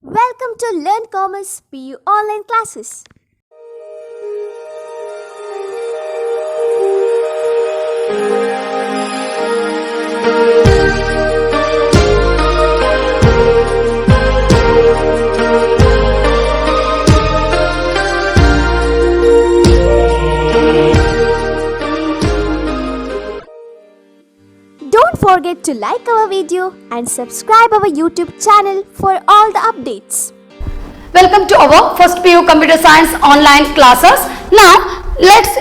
Welcome to Learn Commerce PU online classes. Don't forget to like our video and subscribe our YouTube channel for all the updates. Welcome to our first PU Computer Science online classes. Now,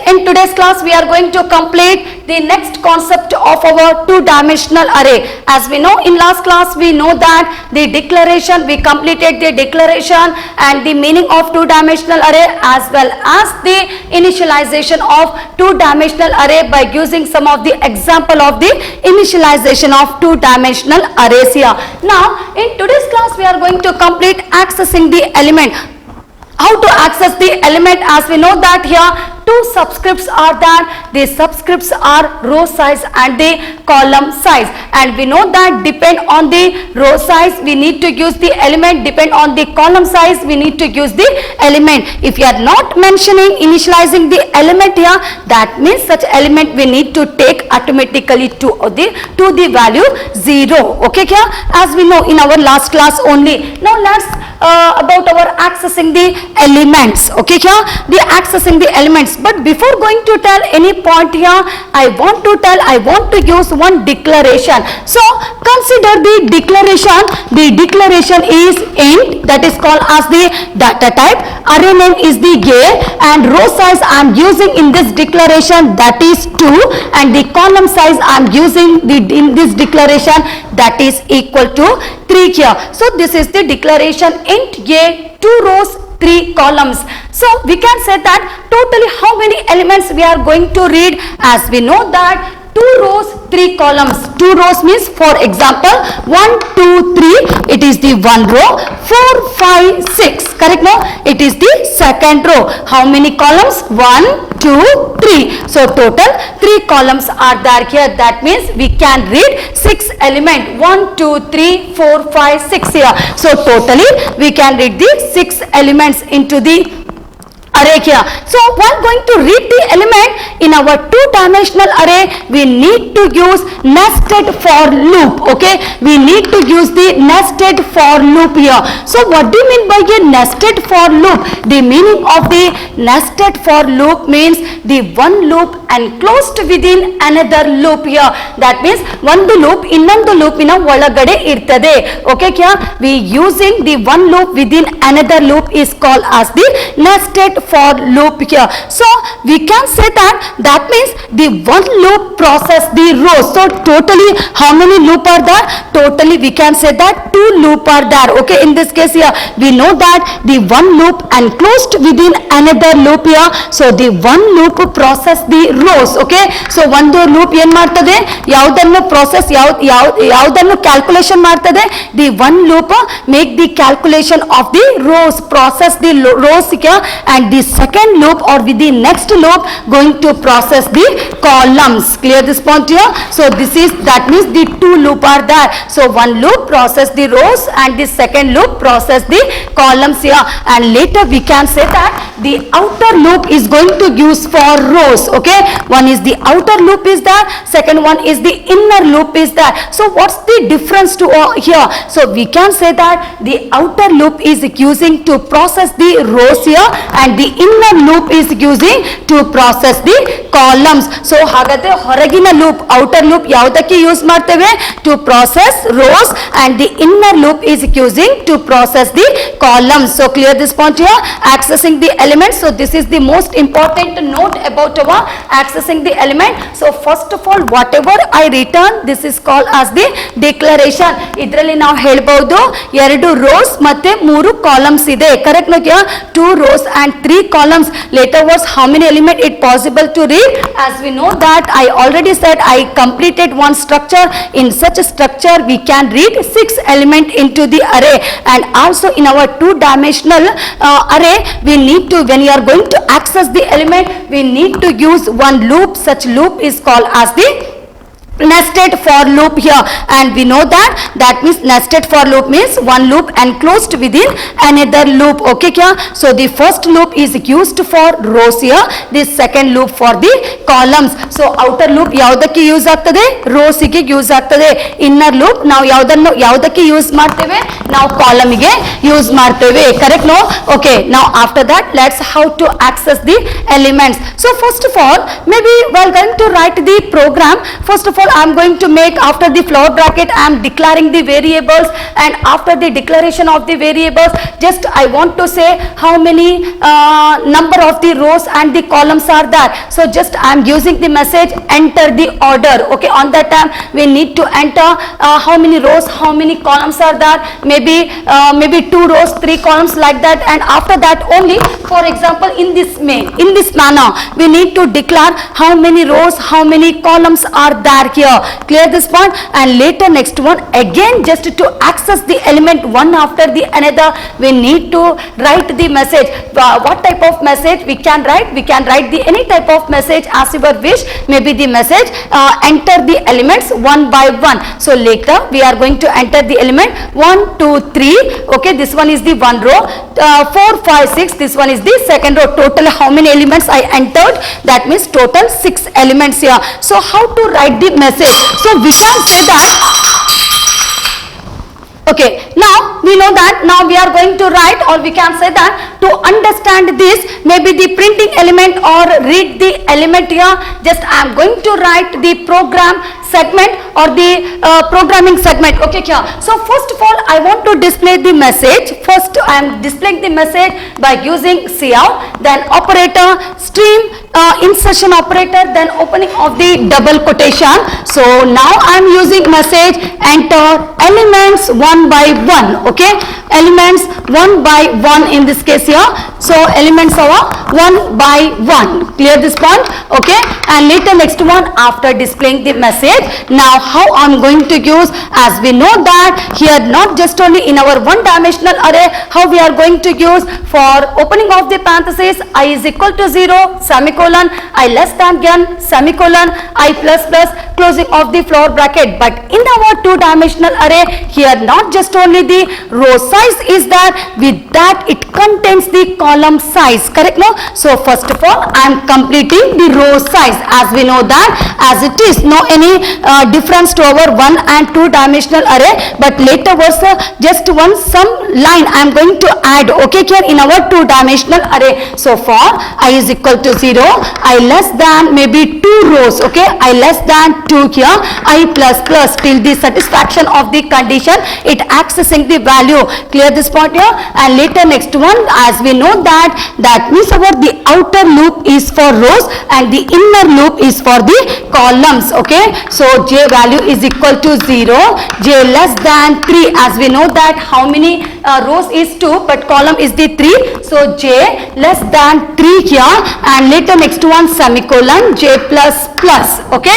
in today's class we are going to complete the next concept of our two-dimensional array. As we know, in last class we know that the declaration, we completed the declaration and the meaning of two-dimensional array as well as the initialization of two-dimensional array by using some of the example of the initialization of two-dimensional arrays here. Now, in today's class we are going to complete accessing the element. How to access the element? As we know that here two subscripts are there. The subscripts are row size and the column size, and we know that depend on the row size we need to use the element, depend on the column size we need to use the element. If you are not mentioning initializing the element here, that means such element we need to take automatically to the value 0. Okay here, as we know in our last class only. Now let's about our accessing the elements. Okay here, the accessing the elements. But before going to tell any point here, I want to use one declaration. So consider the declaration. The declaration is int, that is called as the data type. Array name is the year, and row size I am using in this declaration, that is 2, and the column size I am using in this declaration, that is equal to 3 here. So this is the declaration int a, 2 rows, 3 columns. So we can say that totally how many elements we are going to read. As we know that 2 rows, 3 columns. 2 rows means, for example, 1, 2, 3, it is the 1 row. 4, 5, 6, correct? No, it is the second row. How many columns? 1, 2, 3. So total 3 columns are there here. That means we can read 6 element. 1, 2, 3, 4, 5, 6 here. So totally we can read the 6 elements into the array here. So while going to read the element in our two-dimensional array, we need to use nested for loop. Okay, we need to use the nested for loop here. So what do you mean by a nested for loop? The meaning of the nested for loop means the one loop enclosed within another loop here. That means one loop ಇನ್ನೊಂದು ಲೂಪಿನ ಒಳಗಡೆ ಇರ್ತದೆ. Okay here, we using the one loop within another loop is called as the nested for loop here. So we can say that means the one loop process the rows. So totally how many loop are there? Totally we can say that 2 loop are there. Okay, in this case here we know that the one loop enclosed within another loop here. So the one loop process the rows. Okay, so ಒಂದು loop ಏನು ಮಾಡ್ತದೆ, ಯಾವುದನ್ನು process ಯಾವುದನ್ನು calculation ಮಾಡ್ತದೆ, the one loop make the calculation of the rows, process the rows here, and the second loop or with the next loop going to process the columns. Clear this point here? So this is, that means the 2 loop are there. So one loop process the rows and the second loop process the columns here, and later we can say that the outer loop is going to use for rows. Okay, one is the outer loop is there, second one is the inner loop is there. So what's the difference to here? So we can say that the outer loop is using to process the rows here, and the inner loop is using to process the columns. So ಹಾಗಾದ್ರೆ ಹೊರಗಿನ loop, outer loop ಯಾವುದಕ್ಕೆ use ಮಾಡ್ತೇವೆ? To process rows, and the inner loop is using to process the columns. So clear this point here, accessing the elements. So this is the most important note about our accessing the element. So first of all, whatever I return, this is called as the declaration. ಇದರಲ್ಲಿ ನಾವು ಹೇಳ್ಬಹುದು 2 rows ಮತ್ತೆ 3 columns ಇದೆ. Correct no? 2 rows and 3 columns. Later was how many element it possible to read? As we know that I already said I completed one structure. In such a structure we can read 6 element into the array, and also in our two-dimensional array we need to, when you are going to access the element, we need to use one loop. Such loop is called as the nested for loop here, and we know that means nested for loop means one loop enclosed within another loop. Okay kya? So the first loop is used for rows here, the second loop for the columns. So outer loop ಯಾವುದಕ್ಕೆ use ಆಗ್ತದೆ? rows ಗೆ use ಆಗ್ತದೆ. inner loop ನಾವು ಯಾವುದಕ್ಕೆ use ಮಾಡ್ತೇವೆ? ನಾವು column ಗೆ use ಮಾಡ್ತೇವೆ. correct no? okay, now after that let's how to access the elements. So first of all, maybe while going to write the program, first of all I am going to make, after the floor bracket I am declaring the variables, and after the declaration of the variables just I want to say how many number of the rows and the columns are there. So just I am using the message enter the order. Okay, on that time we need to enter how many rows, how many columns are there, maybe 2 rows 3 columns like that, and after that only, for example in this manner we need to declare how many rows, how many columns are there here. Clear this point? And later next one again, just to access the element one after the another, we need to write the message. What type of message we can write? We can write the any type of message as your wish. Maybe the message enter the elements one by one. So later we are going to enter the element 1 2 3. Okay, this one is the one row, 4 5 6, this one is the second row. Total how many elements I entered? That means total 6 elements here. So how to write the message? So we can say that, okay, now we know that now we are going to write, or we can say that to understand this, maybe the printing element or read the element here, just I am going to write the program segment or the programming segment. Okay kya? So first of all I want to display the message. First I am displaying the message by using cout, then operator, stream insertion operator, then opening of the double quotation. So now I am using message enter elements one by one. Okay, elements one by one in this case here. So elements are one by one. Clear this point? Okay, and later next one after displaying the message, now how I am going to use, as we know that here not just only in our one dimensional array, how we are going to use for opening of the parenthesis I is equal to 0 semicolon, I less than n semicolon, I plus plus closing of the floor bracket. But in our two dimensional array here not just only the row size is there, with that it contains the column size. Correct no? So first of all I am completing the row size, as we know that as it is no any difference to our 1 and 2 dimensional array, but later was just some line I am going to add. Okay, here in our 2 dimensional array. So for I is equal to 0, I less than maybe 2 rows. Okay, I less than 2 here, I plus plus till the satisfaction of the condition, it accessing the value. Clear this point here? And later next one, as we know that means our the outer loop is for rows and the inner loop is for the columns. Okay, so j value is equal to 0, j less than 3, as we know that how many rows is 2 but column is the 3, so j less than 3 here, and later next one semicolon, j plus plus. Okay,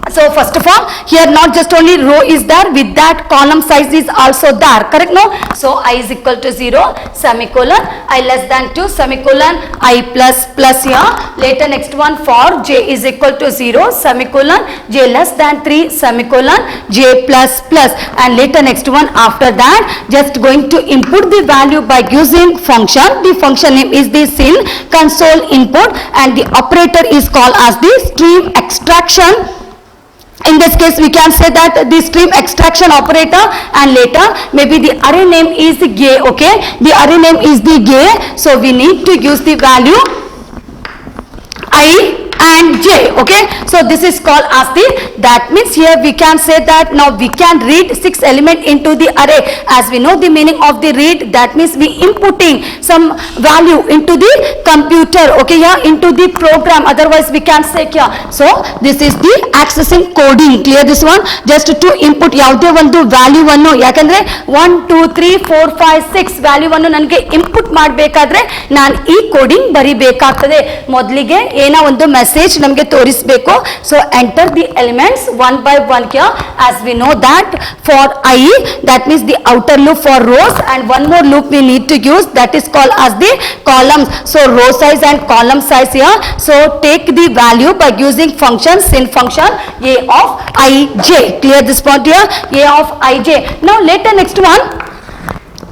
so first of all here not just only row is there, with that column size is also there. Correct no? So I is equal to 0 semicolon, I less than 2 semicolon, I plus plus here. Later next one for j is equal to 0 semicolon, j less than 3 semicolon, j plus plus, and later next one after that just going to input the value by using function. The function name is the sin console input, and the operator is called as the stream extraction. In this case we can say that the stream extraction operator, and later maybe the array name is gay. Okay, the array name is the gay, so we need to use the value I and j. Okay, so this is called as the, that means here we can say that now we can read 6 element into the array. As we know the meaning of the read, that means we inputting some value into the computer. Okay, yeah, into the program, otherwise we can say here. So this is the accessing coding. Clear this one? Just to input ಯಾವುದೇ ಒಂದು value ಅನ್ನು, ಯಾಕಂದ್ರೆ 1 2 3 4 5 6 value ಅನ್ನು ನನಗೆ input ಮಾಡಬೇಕಾದ್ರೆ ನಾನು ಈ coding ಬರಿಬೇಕಾಗ್ತದೆ. ಮೊದಲಿಗೆ ಏನೋ ಒಂದು ಮೆಸೇಜ್ ಮೆಸೇಜ್ ನಮಗೆ ತೋರಿಸಬೇಕು. So enter the elements one by one here, as we know that for I, that means the outer loop for rows, and one more loop we need to use, that is called as the columns. So row size and column size here. So take the value by using function, sin function a of ij. Clear this point here, a of ij. Now later next one,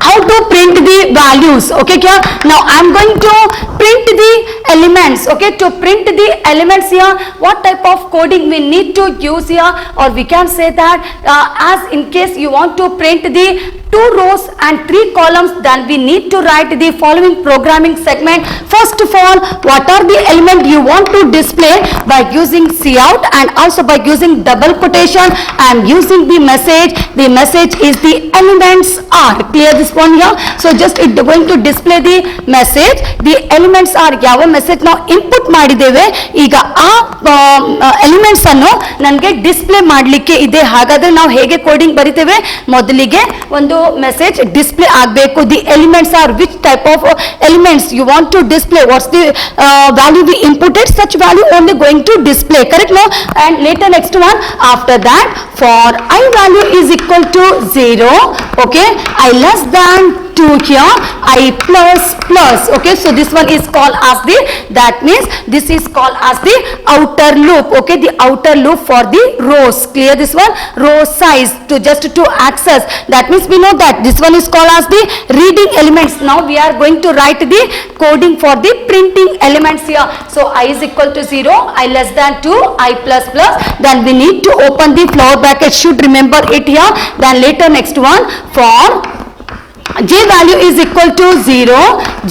how to print the values. Okay kya, now I am going to print the elements. Okay, to print the elements here, what type of coding we need to use here, or we can say that as in case you want to print the 2 rows and 3 columns, then we need to write the following programming segment. First of all, what are the element you want to display? By using cout and also by using double quotation, I am using the message. The message is the elements are. Clear this one here. So just it going to display the message. The elements are ಯಾವ message ನಾವು input ಮಾಡಿದ್ದೇವೆ, ಈಗ ಆ elements ಅನ್ನು ನನಗೆ display ಮಾಡಲಿಕ್ಕೆ ಇದೆ. ಹಾಗಾದ್ರೆ ನಾವು ಹೇಗೆ ಕೋಡಿಂಗ್ ಬರಿತೇವೆ, ಮೊದಲಿಗೆ ಒಂದು ಮೆಸೇಜ್ ಡಿಸ್ಪ್ಲೇ ಆಗಬೇಕು. The elements are which type of elements you want to display, what's the value we inputted, such value only going to display, correct? No, and later next one, after that, for I value is equal to 0, okay, I less than 2 here, I plus plus. Okay, so this one is called as the, that means this is called as the outer loop. Okay, the outer loop for the rows. Clear this one, row size to just to access, that means we know that this one is called as the reading elements. Now we are going to write the coding for the printing elements here. So I is equal to 0, I less than 2, I plus plus, then we need to open the flower bracket, should remember it here. Then later next one, for j value is equal to 0,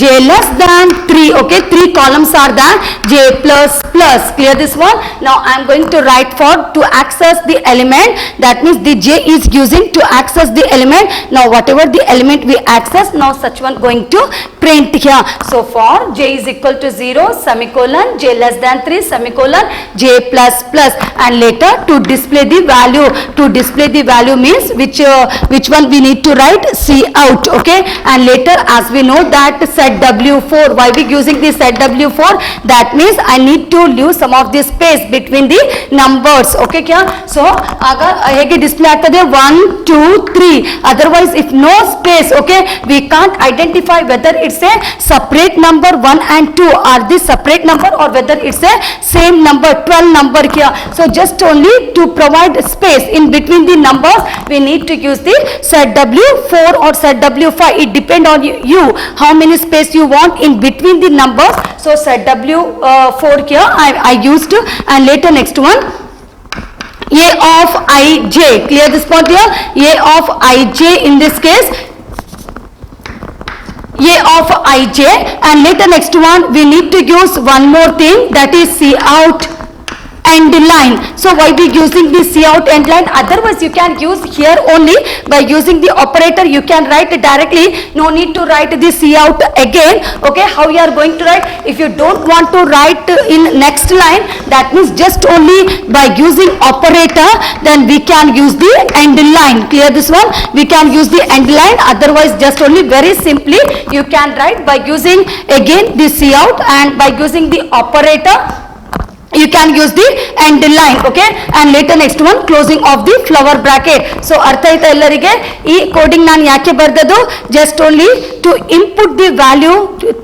j less than 3, okay, 3 columns are there, j plus plus. Clear this one. Now I am going to write for to access the element, that means the j is using to access the element. Now whatever the element we access, now such one going to print here. So for j is equal to 0, semicolon, j less than 3, semicolon, j plus plus, and later to display the value. To display the value means which one we need to write, cout. Okay, and later as we know that set w4, why we using the set w4, that means I need to leave some of the space between the numbers. Okay kya, so agar hege display agtade 1 2 3, otherwise if no space, okay, we can't identify whether it's a separate number 1 and 2 or the separate number, or whether it's a same number 12 number here. So just only to provide space in between the numbers, we need to use the set w4 or set w5. It depend on you how many space you want in between the numbers. So set w4 here I used to, and later next one, a of ij. Clear this point here, a of ij in this case, a of ij, and later next one we need to use one more thing, that is cout end line. So why be using the cout end line? Otherwise you can use here only by using the operator, you can write it directly, no need to write the cout again. Okay, how you are going to write? If you don't want to write in next line, that means just only by using operator, then we can use the end line. Clear this one, we can use the end line. Otherwise just only very simply you can write by using again the cout, and by using the operator you can use the end line. Okay, and later next one, closing of the flower bracket. So ಅರ್ಥ ಆಯ್ತಾ ಎಲ್ಲರಿಗೆ? ಈ coding ನಾನು ಯಾಕೆ ಬರ್ದದ್ದು, just only to input the value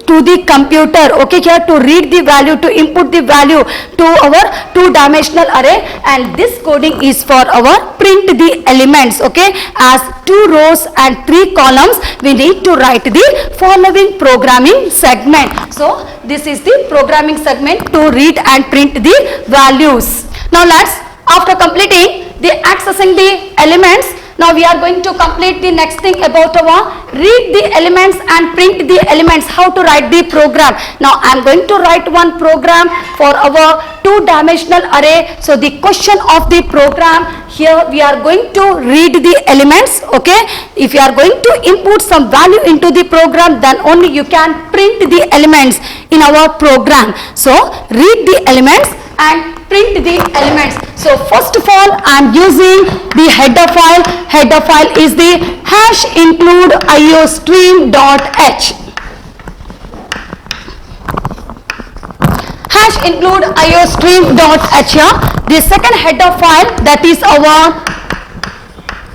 to the computer. Okay, here to read the value, to input the value to our 2-dimensional array, and this coding is for our print the elements. Okay, as 2 rows and 3 columns, we need to write the following programming segment. So this is the programming segment to read and print the values. Now let's, after completing the accessing the elements, now we are going to complete the next thing about our read the elements and print the elements, how to write the program. Now I am going to write one program for our 2-dimensional array. So the question of the program here, we are going to read the elements. Okay, if you are going to input some value into the program, then only you can print the elements in our program. So read the elements and print the elements. So first of all I am using the header file. Header file is the hash include iostream.h. Hash include iostream.h here. The second header file, that is our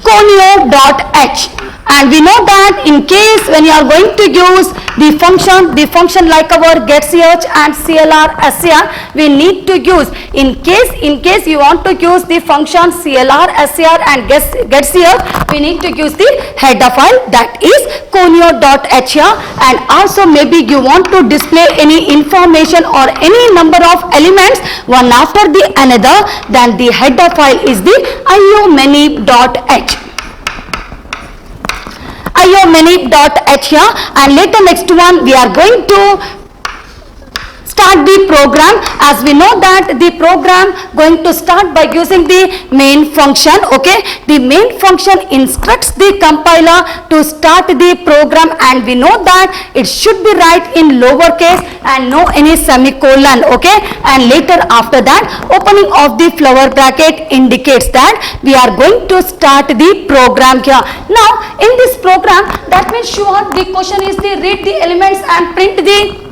conio.h, and we know that in case when you are going to use the function like our getch and clr scr, we need to use, in case you want to use the function clr scr and getch, we need to use the header file, that is conio.h here. And also maybe you want to display any information or any number of elements one after the another, then the header file is the iomanip.h. iomanip.h here. And later next one we are going to start the program. As we know that the program going to start by using the main function. Okay, the main function instructs the compiler to start the program, and we know that it should be right in lowercase and no any semicolon. Okay, and later after that opening of the flower bracket indicates that we are going to start the program here. Now in this program, that means sure the question is the read the elements and print the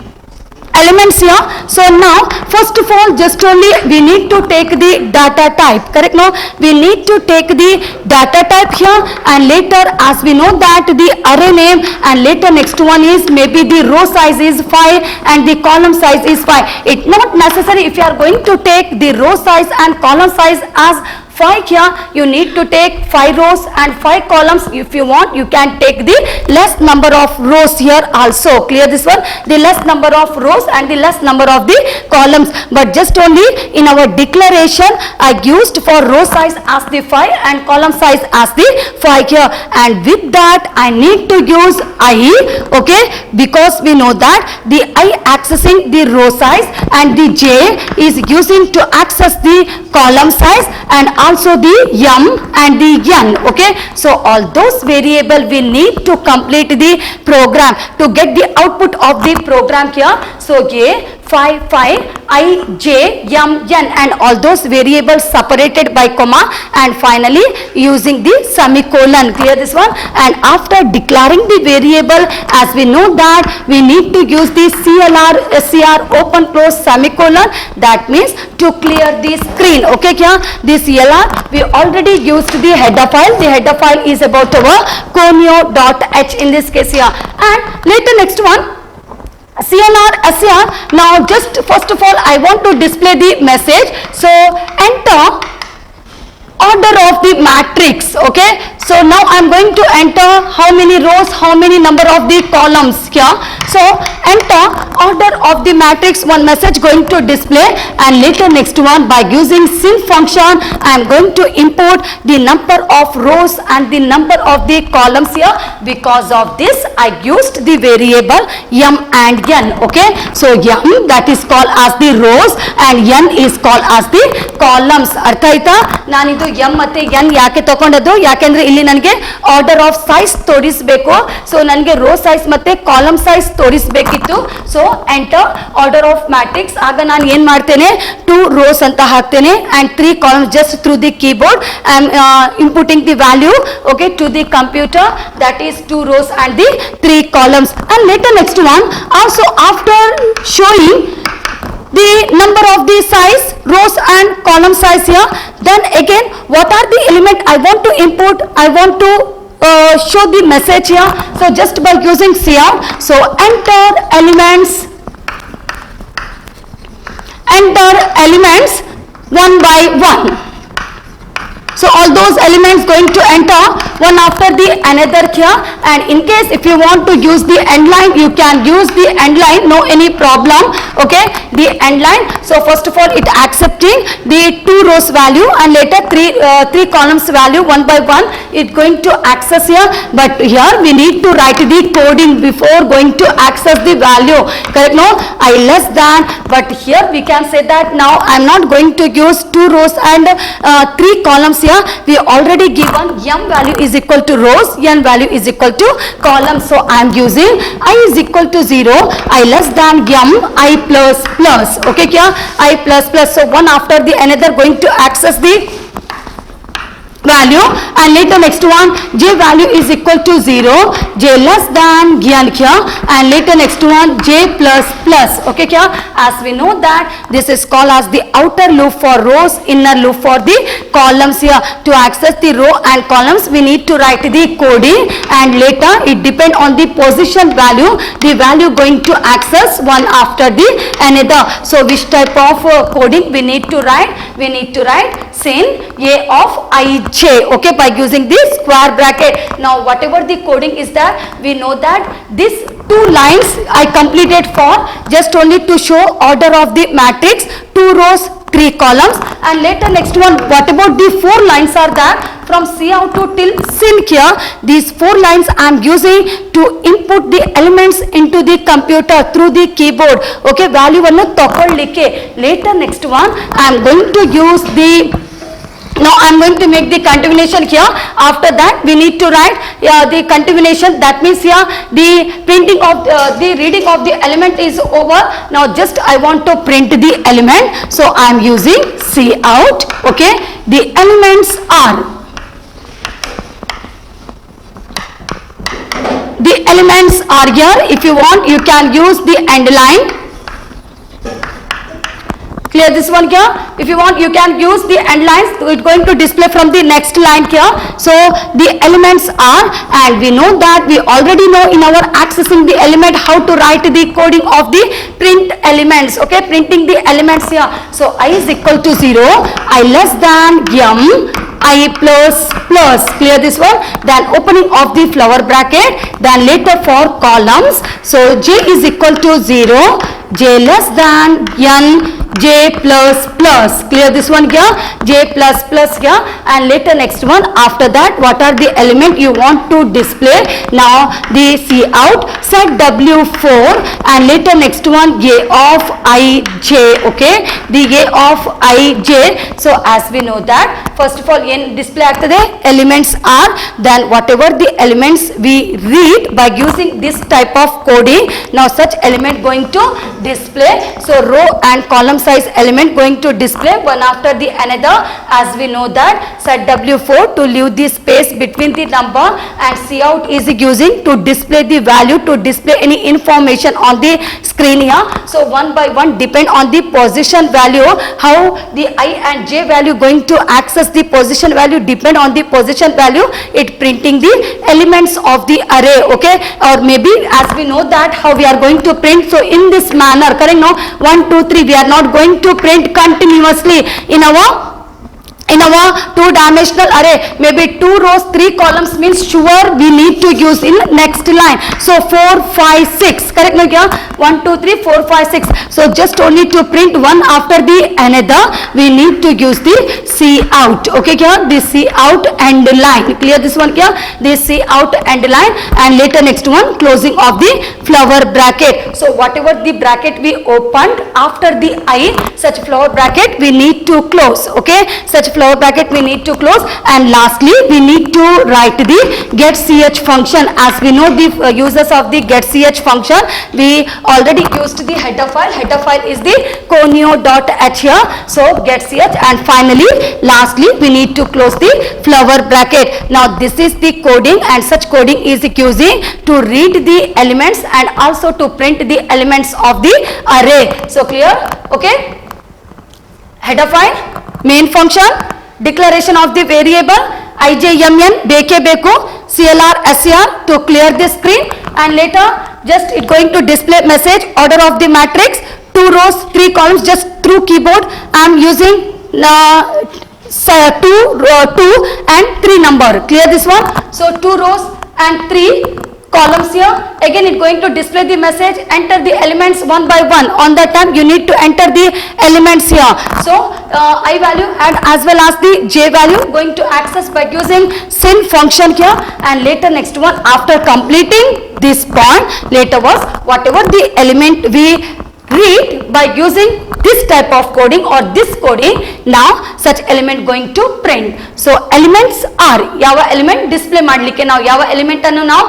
elements here. So now first of all just only we need to take the data type, correct? No, we need to take the data type here, and later as we know that the array name, and later next one is maybe the row size is 5 and the column size is 5. It's not necessary if you are going to take the row size and column size as 5 here, you need to take 5 rows and 5 columns. If you want, you can take the less number of rows here also. Clear this one? The less number of rows and the less number of the columns. But just only in our declaration, I used for row size as the 5 and column size as the 5 here. And with that, I need to use I, okay, because we know that the I accessing the row size and the J is using to access the column size, and also the and the n. Okay, so all those variable we need to complete the program to get the output of the program here. So A 5 I J n, and all those variables separated by comma, and finally using the semicolon. Clear this one? And after declaring the variable, as we know that we need to use the CLR SCR open close semicolon, that means to clear the screen. Okay, kya? This CLR we already used the header file. The header file is about our conio.h in this case here. And later next one, CLR SCR. Now just first of all I want to display the message. So enter order of the matrix. Okay, so now I am going to enter how many rows, how many number of the columns here. So enter order of the matrix, one message going to display, and later next one by using sim function I am going to import the number of rows and the number of the columns here. Because of this I used the variable m and n. Okay, so m that is called as the rows and n is called as the columns. ಅರ್ಥ ಆಯ್ತಾ? ನಾನಿದು m ಮತ್ತೆ n ಯಾಕೆ ತಗೊಂಡದ್ದು? ಯಾಕೆಂದ್ರೆ ಇಲ್ಲಿ ನನಗೆ order of size ತೋರಿಸಬೇಕು. So ನನಗೆ row size ಮತ್ತೆ ಕಾಲಮ್ ಸೈಜ್ ತೋರಿಸಬೇಕಿತ್ತು. So enter order of matrix. ಆಗ ನಾನು ಏನು ಮಾಡ್ತೇನೆ, 2 rows ಅಂತ ಹಾಕ್ತೇನೆ and 3 columns just through the keyboard. I am inputting the value, okay, to the computer, that is 2 rows and the 3 columns. And later next one, also after showing the number of the size, rows and column size here, then again what are the element I want to input, I want to show the message here. So just by using cout, so enter elements one by one. So all those elements going to enter one after the another here, and in case if you want to use the end line, you can use the end line, no any problem. Okay, the end line. So first of all it accepting the 2 rows value and later 3 columns value one by one it going to access here, but here we need to write the coding before going to access the value, correct? No, I less than, but here we can say that now I am not going to use 2 rows and 3 columns here. We already given m value is equal to rows, n value is equal to columns. So I am using I is equal to 0, I less than m, I plus plus. Okay, kya? I plus plus. So one after the another going to access the value, and later next one j value is equal to 0, j less than gyan kya, and later next one j plus plus. Okay kya, as we know that this is called as the outer loop for rows, inner loop for the columns here. To access the row and columns we need to write the coding, and later it depend on the position value, the value going to access one after the another. So which type of coding we need to write? We need to write sin a of ij, okay, by using the square bracket. Now whatever the coding is there, we know that this 2 lines I completed for just only to show order of the matrix, 2 rows 3 columns, and later next one what about the 4 lines are there from C out to till sin here. These 4 lines I am using to input the elements into the computer through the keyboard, okay, value ಅನ್ನು ತಕೊಳ್ಳಿಕ್ಕೆ. Later next one I am going to use the, now I am going to make the continuation here. After that we need to write the continuation, that means here the printing of the reading of the element is over. Now just I want to print the element, so I am using C out, okay. The elements are, the elements are here. If you want you can use the end line. Clear this one here? If you want you can use the end lines, it's going to display from the next line here. So the elements are, and we know that we already know in our accessing the element how to write the coding of the print elements, okay, printing the elements here. So I is equal to 0, I less than m, I plus plus, clear this one, then opening of the flower bracket, then later for columns, so j is equal to 0, j less than n, j plus plus, clear this one here, j plus plus here, and later next one after that what are the element you want to display. Now the C out set W4, and later next one a of ij, okay, the a of ij. So as we know that first of all in display ಆಗ್ತದೆ elements are, then whatever the elements we read by using this type of coding, now such element going to display. So row and column size element going to display one after the another, as we know that set W4 to leave the space between the number, and C out is using to display the value, to display any information on the screen here. So one by one depend on the position value, how the I and j value going to access the position value, depend on the position value, it printing the elements of the array, okay, or maybe as we know that how we are going to print, so in this manner, correct? Now 1 2 3 we are not going to print continuously in our 2-dimensional array. Maybe 2 rows 3 columns means sure we need to use in next line. So 4 5 6, correct? No, 1 2 3 4 5 6. So just only to print one after the another we need to use the C out, okay, the C out end line, clear this one here, the C out end line, and later next one closing of the flower bracket. So whatever the bracket we opened after the I, such flower bracket we need to close, okay, such flower bracket we need to close. And lastly we need to write the get ch function. As we know the uses of the get ch function, we already used the header file. Header file is the conio.h here, so get ch, and finally lastly we need to close the flower bracket. Now this is the coding, and such coding is using to read the elements and also to print the elements of the array. So clear? Okay, header file, main function, declaration of the variable ijmn beke beku, clr ser to clear the screen, and later just it going to display message order of the matrix, 2 rows 3 columns, just through keyboard I am using 2 and 3 number, clear this one. So 2 rows and 3 columns here, again it going to display the message, enter the elements one by one, on that time you need to enter the elements here. So I value and as well as the j value going to access by using sin function here, and later next one after completing this point, later was whatever the element we read by using this type of coding or this coding, now such element going to print. So elements are ಯಾವ element display ಮಾಡಲಿಕ್ಕೆ, ನಾವು ಯಾವ element ಅನ್ನು ನಾವು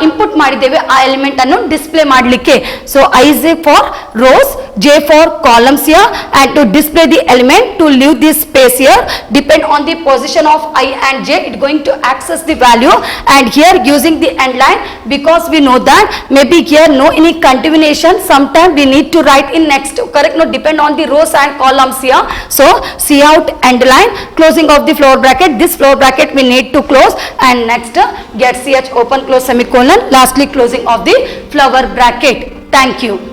input ಮಾಡಿದ್ದೇವೆ ಆ element ಅನ್ನು display ಮಾಡಲಿಕ್ಕೆ. So I is for rows, J for columns here, and to display the element, to leave this space here, depend on the position of I and J, it going to access the value. And here using the end line, because we know that maybe here no any continuation, sometime we need to write in next, correct? No, depend on the rows and columns here. So C out end line, closing of the floor bracket, this floor bracket we need to close, and next get CH open close semicolon, lastly closing of the flower bracket. Thank you.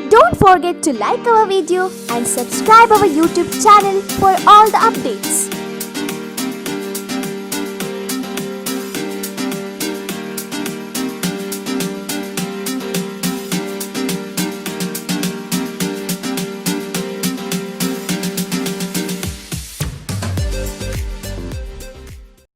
Don't forget to like our video and subscribe our YouTube channel for all the updates.